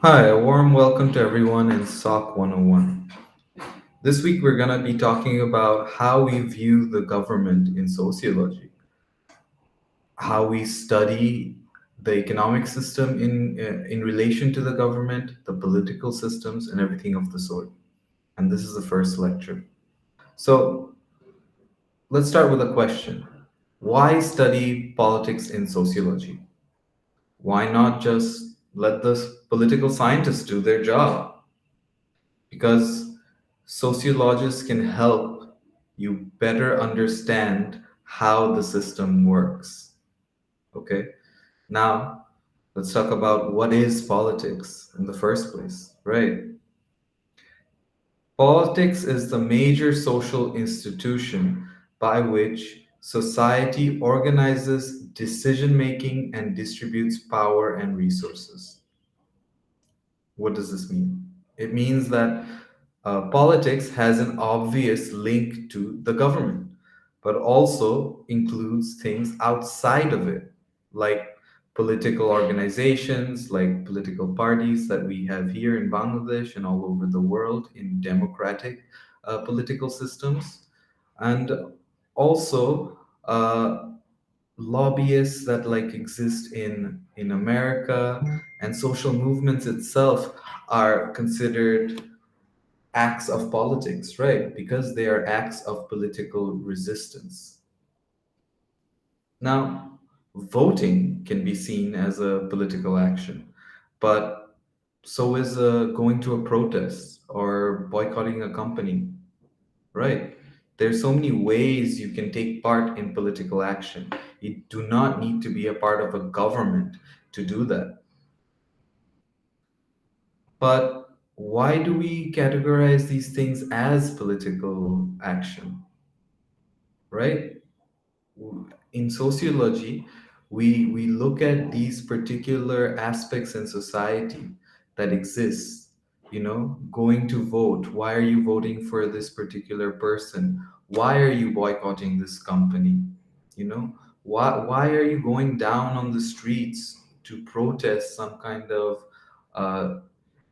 Hi, a warm welcome to everyone in SOC 101. This week we're going to be talking about how we view the government in sociology, how we study the economic system in relation to the government, the political systems, and everything of the sort. And this is the first lecture. So let's start with a question. Why study politics in sociology? Why not just let the political scientists do their job? Because sociologists can help you better understand how the system works. Okay, now let's talk about what is politics in the first place, right? Politics is the major social institution by which society organizes decision making and distributes power and resources. What does this mean? It means that politics has an obvious link to the government, but also includes things outside of it, like political organizations, like political parties that we have here in Bangladesh and all over the world in democratic political systems, and also lobbyists that like exist in America, and social movements itself are considered acts of politics, right? Because they are acts of political resistance. Now, voting can be seen as a political action, but so is going to a protest or boycotting a company, right? There's so many ways you can take part in political action. You do not need to be a part of a government to do that. But why do we categorize these things as political action, right? In sociology, we look at these particular aspects in society that exist. Going to vote. Why are you voting for this particular person? Why are you boycotting this company? Why are you going down on the streets to protest some kind of uh,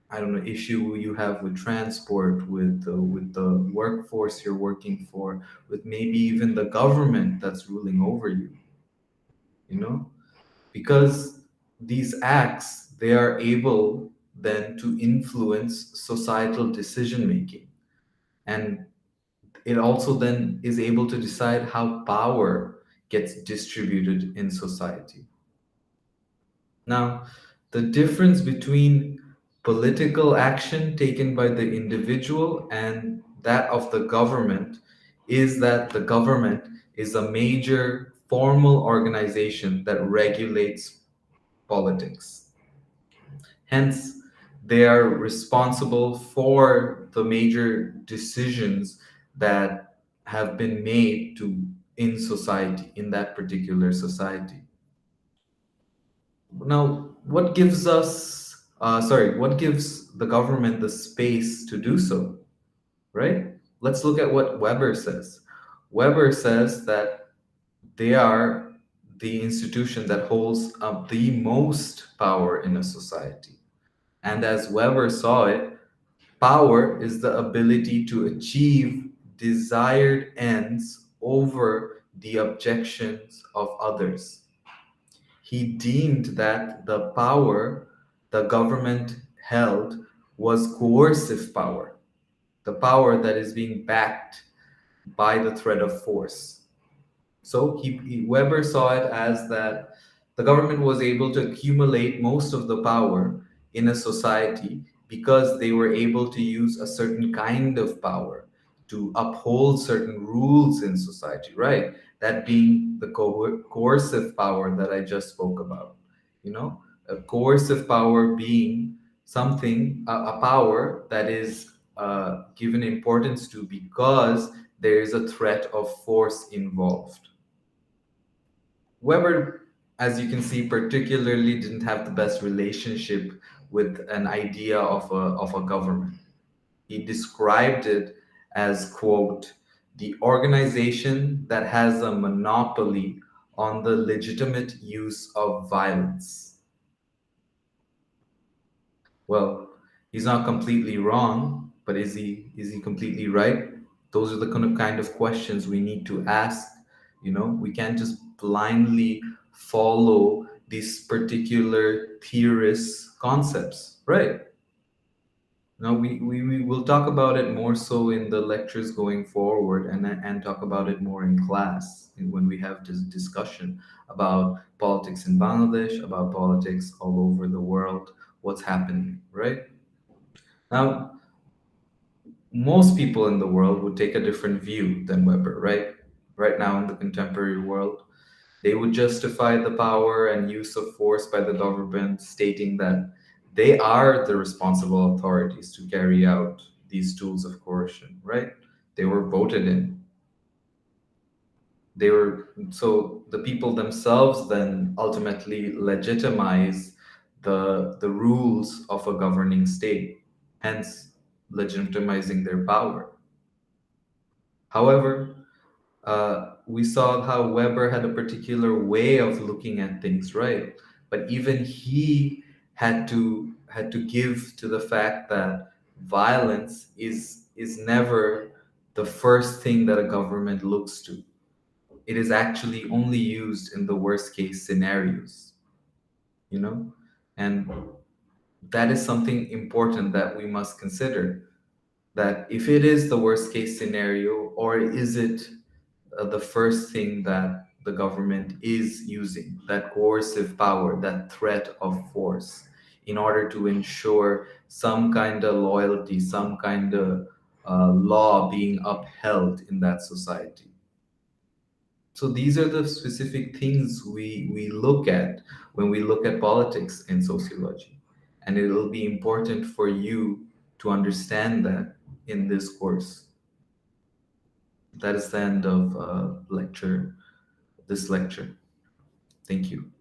I don't know, issue you have with transport, with the workforce you're working for, with maybe even the government that's ruling over you, you know? Because these acts, they are able then to influence societal decision making. And it also then is able to decide how power gets distributed in society. Now, the difference between political action taken by the individual and that of the government is that the government is a major formal organization that regulates politics. Hence, they are responsible for the major decisions that have been made to in society, in that particular society. Now, what gives the government the space to do so, right? Let's look at what Weber says. Weber says that they are the institution that holds up the most power in a society. And as Weber saw it, power is the ability to achieve desired ends over the objections of others. He deemed that the power the government held was coercive power, the power that is being backed by the threat of force. So Weber saw it as that the government was able to accumulate most of the power in a society because they were able to use a certain kind of power to uphold certain rules in society, right? That being the coercive power that I just spoke about. A coercive power being something, a power that is given importance to because there is a threat of force involved. Weber, as you can see, particularly didn't have the best relationship with an idea of a government. He described it as, quote, the organization that has a monopoly on the legitimate use of violence. Well, he's not completely wrong, but is he completely right? Those are the kind of questions we need to ask. We can't just blindly follow these particular theorists' concepts, right? No, we will talk about it more so in the lectures going forward, and talk about it more in class when we have this discussion about politics in Bangladesh, about politics all over the world, what's happening, right? Now, most people in the world would take a different view than Weber, right? Right now in the contemporary world, they would justify the power and use of force by the government, stating that they are the responsible authorities to carry out these tools of coercion, right? They were voted in. So the people themselves then ultimately legitimize the rules of a governing state, hence legitimizing their power. However, we saw how Weber had a particular way of looking at things, right? But even he had to give to the fact that violence is never the first thing that a government looks to. It is actually only used in the worst case scenarios, you know? And that is something important that we must consider. That if it is the worst case scenario, or is it the first thing that the government is using, that coercive power, that threat of force, in order to ensure some kind of loyalty, some kind of law being upheld in that society. So these are the specific things we look at when we look at politics in sociology. And it will be important for you to understand that in this course. That is the end of this lecture. Thank you.